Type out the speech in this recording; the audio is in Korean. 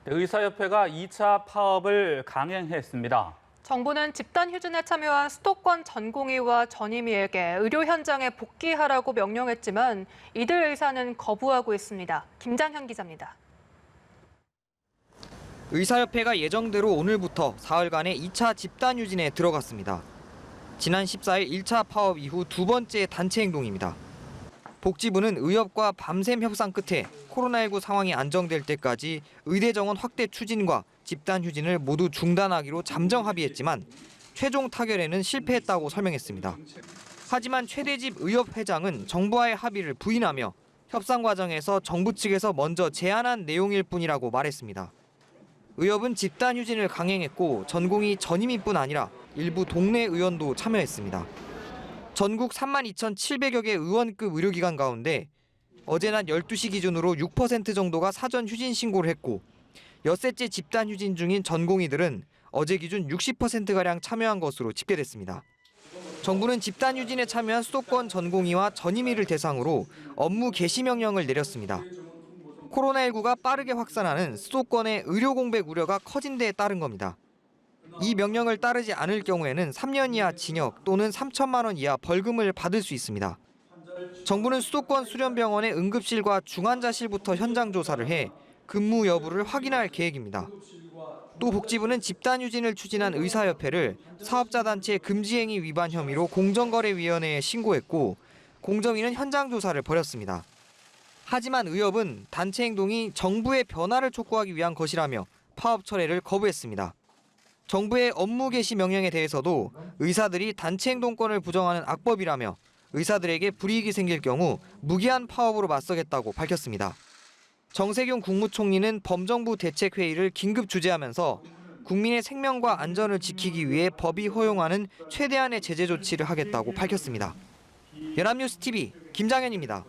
의사협회가 2차 파업을 강행했습니다. 정부는 집단 휴진에 참여한 수도권 전공의와 전임의에게 의료 현장에 복귀하라고 명령했지만 이들 의사는 거부하고 있습니다. 김장현 기자입니다. 의사협회가 예정대로 오늘부터 사흘간의 2차 집단 휴진에 들어갔습니다. 지난 14일 1차 파업 이후 두 번째 단체 행동입니다. 복지부는 의협과 밤샘 협상 끝에 코로나19 상황이 안정될 때까지 의대 정원 확대 추진과 집단 휴진을 모두 중단하기로 잠정 합의했지만 최종 타결에는 실패했다고 설명했습니다. 하지만 최대집 의협 회장은 정부와의 합의를 부인하며 협상 과정에서 정부 측에서 먼저 제안한 내용일 뿐이라고 말했습니다. 의협은 집단 휴진을 강행했고 전공의 전임의뿐 아니라 일부 동네 의원도 참여했습니다. 전국 32,700여 개 의원급 의료기관 가운데 어제 낮 12시 기준으로 6% 정도가 사전 휴진 신고를 했고 엿새째 집단 휴진 중인 전공의들은 어제 기준 60%가량 참여한 것으로 집계됐습니다. 정부는 집단 휴진에 참여한 수도권 전공의와 전임의를 대상으로 업무 개시 명령을 내렸습니다. 코로나19가 빠르게 확산하는 수도권의 의료 공백 우려가 커진 데에 따른 겁니다. 이 명령을 따르지 않을 경우에는 3년 이하 징역 또는 3천만 원 이하 벌금을 받을 수 있습니다. 정부는 수도권 수련병원의 응급실과 중환자실부터 현장 조사를 해 근무 여부를 확인할 계획입니다. 또 복지부는 집단 휴진을 추진한 의사협회를 사업자 단체 금지행위 위반 혐의로 공정거래위원회에 신고했고 공정위는 현장 조사를 벌였습니다. 하지만 의협은 단체 행동이 정부의 변화를 촉구하기 위한 것이라며 파업 철회를 거부했습니다. 정부의 업무 개시 명령에 대해서도 의사들이 단체 행동권을 부정하는 악법이라며 의사들에게 불이익이 생길 경우 무기한 파업으로 맞서겠다고 밝혔습니다. 정세균 국무총리는 범정부 대책회의를 긴급 주재하면서 국민의 생명과 안전을 지키기 위해 법이 허용하는 최대한의 제재 조치를 하겠다고 밝혔습니다. 연합뉴스 TV 김장현입니다.